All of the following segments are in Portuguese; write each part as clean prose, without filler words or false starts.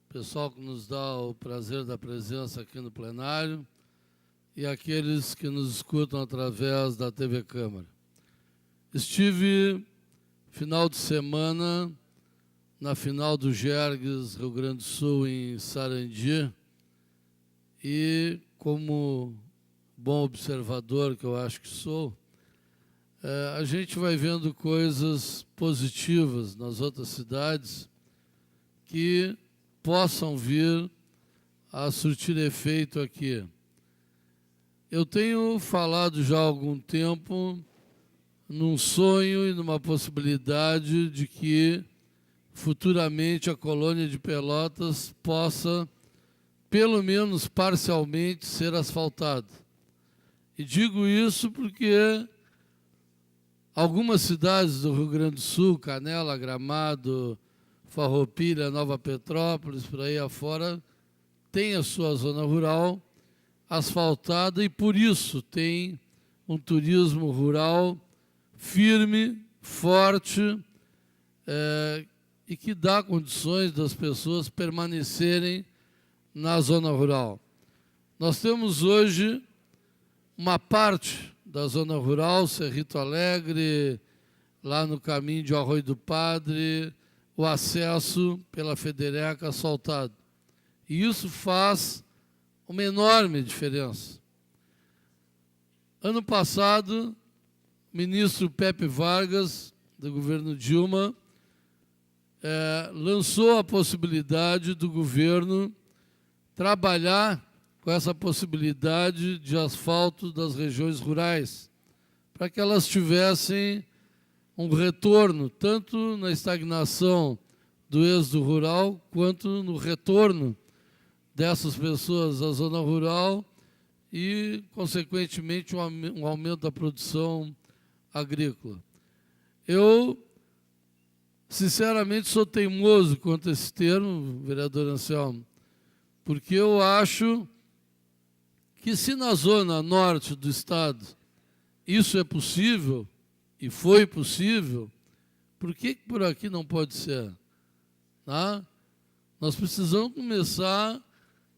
Pessoal que nos dá o prazer da presença aqui no plenário e aqueles que nos escutam através da TV Câmara. Estive final de semana na final do Gergues Rio Grande do Sul em Sarandi e, como bom observador que eu acho que sou, a gente vai vendo coisas positivas nas outras cidades que possam vir a surtir efeito aqui. Eu tenho falado já há algum tempo num sonho e numa possibilidade de que futuramente a colônia de Pelotas possa, pelo menos parcialmente, ser asfaltada. E digo isso porque algumas cidades do Rio Grande do Sul, Canela, Gramado, Farroupilha, Nova Petrópolis, por aí afora, tem a sua zona rural asfaltada e, por isso, tem um turismo rural firme, forte, e que dá condições das pessoas permanecerem na zona rural. Nós temos hoje uma parte da zona rural, Cerrito Alegre, lá no caminho de Arroio do Padre, o acesso pela Federeca asfaltado. E isso faz uma enorme diferença. Ano passado, o ministro Pepe Vargas, do governo Dilma, lançou a possibilidade do governo trabalhar com essa possibilidade de asfalto das regiões rurais, para que elas tivessem um retorno, tanto na estagnação do êxodo rural, quanto no retorno dessas pessoas à zona rural e, consequentemente, um aumento da produção agrícola. Eu, sinceramente, sou teimoso quanto a esse termo, vereador Anselmo, porque eu acho que se na zona norte do estado isso é possível, e foi possível, por que por aqui não pode ser? Tá? Nós precisamos começar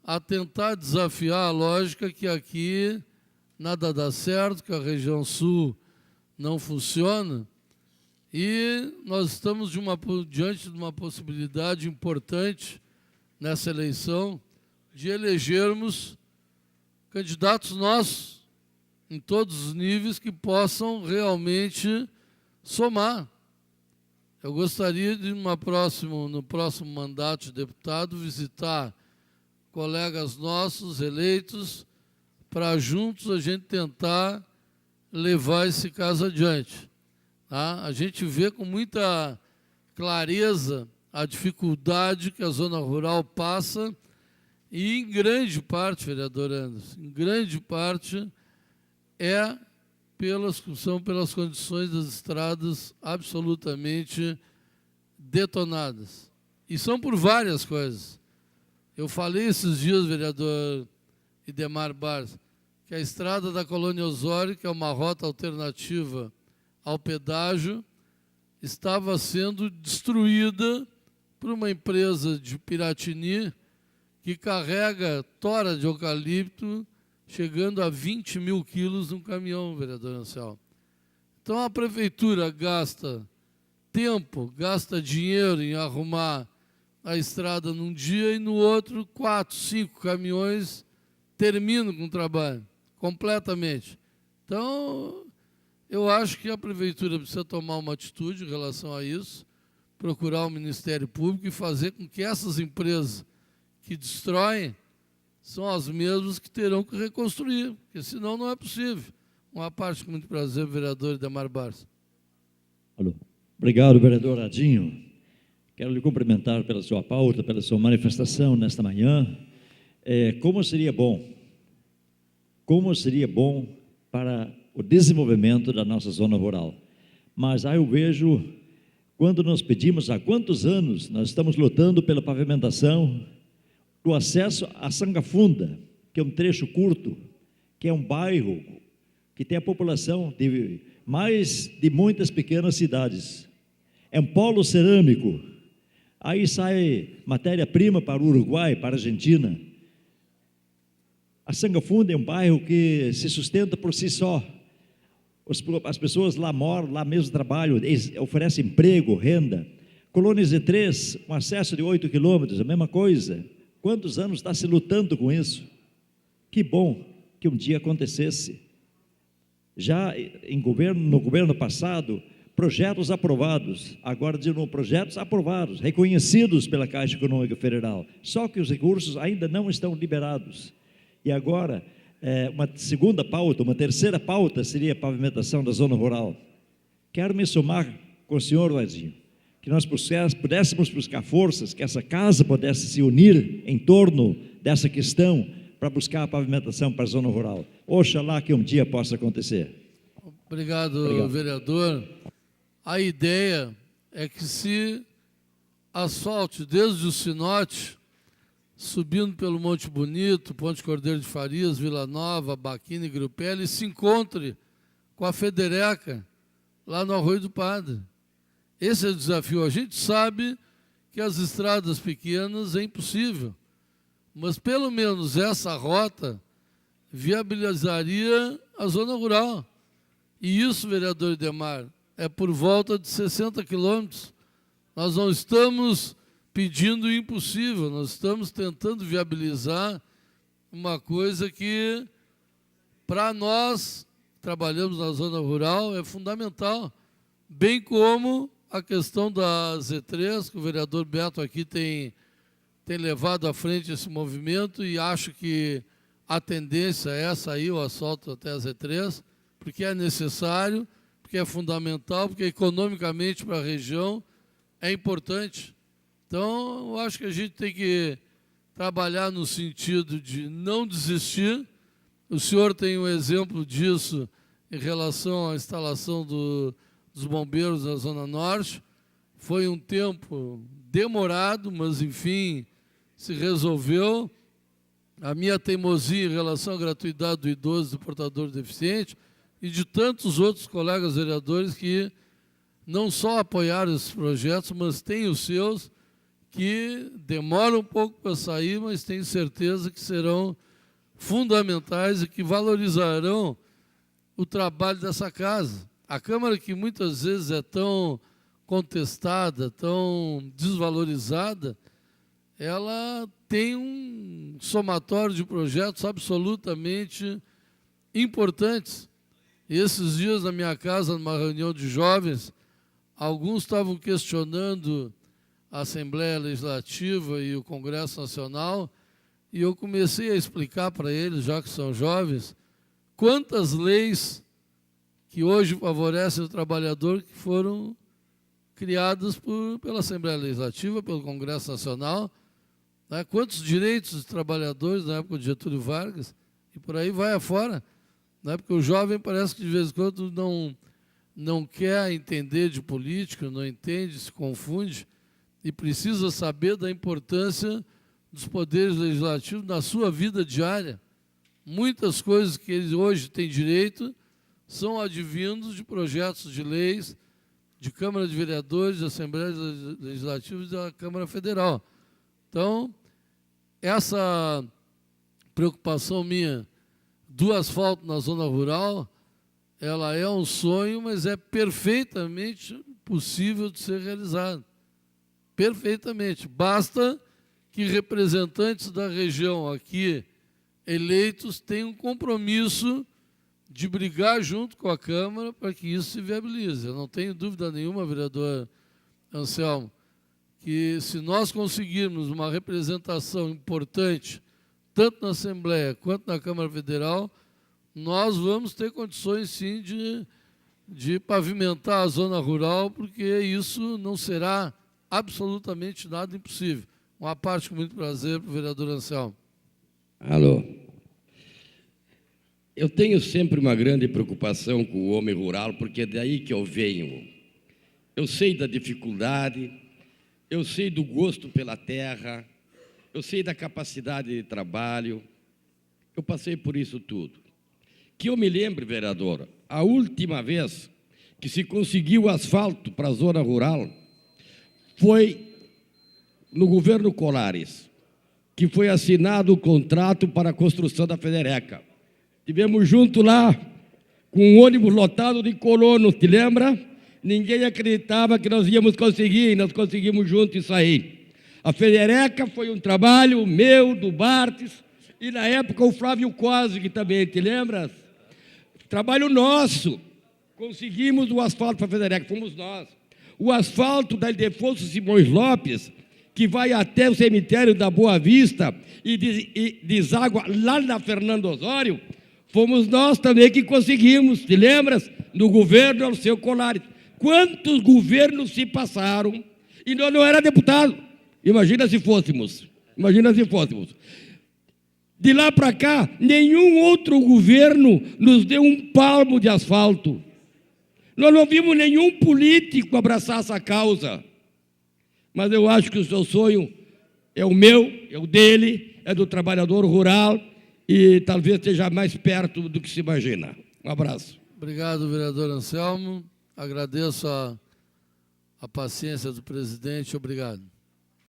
a tentar desafiar a lógica que aqui nada dá certo, que a região sul não funciona, e nós estamos diante de uma possibilidade importante nessa eleição de elegermos candidatos nossos, em todos os níveis, que possam realmente somar. Eu gostaria de, no próximo mandato de deputado, visitar colegas nossos eleitos para juntos a gente tentar levar esse caso adiante. Tá? A gente vê com muita clareza a dificuldade que a zona rural passa e, em grande parte, vereador Anderson, em grande parte, são pelas condições das estradas absolutamente detonadas. E são por várias coisas. Eu falei esses dias, vereador Idemar Barros, que a estrada da Colônia Osório, que é uma rota alternativa ao pedágio, estava sendo destruída por uma empresa de Piratini que carrega tora de eucalipto chegando a 20 mil quilos num caminhão, vereador Anselmo. Então a prefeitura gasta tempo, gasta dinheiro em arrumar a estrada num dia e no outro 4, 5 caminhões terminam com o trabalho, completamente. Então, eu acho que a prefeitura precisa tomar uma atitude em relação a isso, procurar o Ministério Público e fazer com que essas empresas que destroem são as mesmas que terão que reconstruir, porque senão não é possível. Uma parte com muito prazer, vereador Idemar Barros. Alô. Obrigado, vereador Adinho. Quero lhe cumprimentar pela sua pauta, pela sua manifestação nesta manhã. Como seria bom para o desenvolvimento da nossa zona rural. Mas aí eu vejo, quando nós pedimos, há quantos anos nós estamos lutando pela pavimentação do acesso a Sangafunda, que é um trecho curto, que é um bairro que tem a população de mais de muitas pequenas cidades. É um polo cerâmico. Aí sai matéria-prima para o Uruguai, para a Argentina. A Sangafunda é um bairro que se sustenta por si só. As pessoas lá moram, lá mesmo trabalham, oferecem emprego, renda. Colônia Z3, com acesso de 8 quilômetros, a mesma coisa. Quantos anos está se lutando com isso? Que bom que um dia acontecesse. Já no governo passado, projetos aprovados, agora de novo, projetos aprovados, reconhecidos pela Caixa Econômica Federal, só que os recursos ainda não estão liberados. E agora, uma segunda pauta, uma terceira pauta seria a pavimentação da zona rural. Quero me somar com o senhor, Lazinho, que nós pudéssemos buscar forças, que essa casa pudesse se unir em torno dessa questão para buscar a pavimentação para a zona rural. Oxalá que um dia possa acontecer. Obrigado, vereador. A ideia é que se asfalte desde o Sinote, subindo pelo Monte Bonito, Ponte Cordeiro de Farias, Vila Nova, Baquina e Grupelli, e se encontre com a Federeca, lá no Arroio do Padre. Esse é o desafio. A gente sabe que as estradas pequenas é impossível, mas pelo menos essa rota viabilizaria a zona rural. E isso, vereador Idemar, é por volta de 60 quilômetros. Nós não estamos pedindo o impossível, nós estamos tentando viabilizar uma coisa que, para nós, trabalhamos na zona rural, é fundamental, bem como a questão da Z3, que o vereador Beto aqui tem levado à frente esse movimento, e acho que a tendência é sair o asfalto até a Z3, porque é necessário, porque é fundamental, porque economicamente para a região é importante. Então, eu acho que a gente tem que trabalhar no sentido de não desistir. O senhor tem um exemplo disso em relação à instalação dos bombeiros na Zona Norte. Foi um tempo demorado, mas, enfim, se resolveu. A minha teimosia em relação à gratuidade do idoso e do portador deficiente e de tantos outros colegas vereadores que não só apoiaram esses projetos, mas têm os seus que demoram um pouco para sair, mas tenho certeza que serão fundamentais e que valorizarão o trabalho dessa casa. A Câmara, que muitas vezes é tão contestada, tão desvalorizada, ela tem um somatório de projetos absolutamente importantes. E esses dias na minha casa, numa reunião de jovens, alguns estavam questionando a Assembleia Legislativa e o Congresso Nacional, e eu comecei a explicar para eles, já que são jovens, quantas leis que hoje favorecem o trabalhador que foram criadas pela Assembleia Legislativa, pelo Congresso Nacional, né? Quantos direitos dos trabalhadores na época de Getúlio Vargas, e por aí vai afora, né? Porque o jovem parece que de vez em quando não quer entender de política, não entende, se confunde, e precisa saber da importância dos poderes legislativos na sua vida diária. Muitas coisas que eles hoje têm direito são advindos de projetos de leis, de Câmara de Vereadores, de Assembleias Legislativas e da Câmara Federal. Então, essa preocupação minha do asfalto na zona rural, ela é um sonho, mas é perfeitamente possível de ser realizado. Perfeitamente. Basta que representantes da região aqui, eleitos, tenham um compromisso de brigar junto com a Câmara para que isso se viabilize. Eu não tenho dúvida nenhuma, vereador Anselmo, que se nós conseguirmos uma representação importante, tanto na Assembleia quanto na Câmara Federal, nós vamos ter condições, sim, de pavimentar a zona rural, porque isso não será absolutamente nada impossível. Uma parte com muito prazer para o vereador Anselmo. Alô. Eu tenho sempre uma grande preocupação com o homem rural, porque é daí que eu venho. Eu sei da dificuldade, eu sei do gosto pela terra, eu sei da capacidade de trabalho, eu passei por isso tudo. Que eu me lembre, vereador, a última vez que se conseguiu asfalto para a zona rural foi no governo Colares, que foi assinado o contrato para a construção da Federeca. Tivemos junto lá, com um ônibus lotado de colonos, te lembra? Ninguém acreditava que nós íamos conseguir, e nós conseguimos junto isso aí. A Federeca foi um trabalho meu, do Bartes, e na época o Flávio Cosig também, te lembras? Trabalho nosso. Conseguimos o asfalto para a Federeca, fomos nós. O asfalto da Ildefonso Simões Lopes, que vai até o cemitério da Boa Vista e deságua lá na Fernando Osório, fomos nós também que conseguimos, te lembras? No governo Alceu Colares. Quantos governos se passaram e nós não era deputado? Imagina se fôssemos. Imagina se fôssemos. De lá para cá, nenhum outro governo nos deu um palmo de asfalto. Nós não vimos nenhum político abraçar essa causa. Mas eu acho que o seu sonho é o meu, é o dele, é do trabalhador rural e talvez esteja mais perto do que se imagina. Um abraço. Obrigado, vereador Anselmo. Agradeço a paciência do presidente. Obrigado.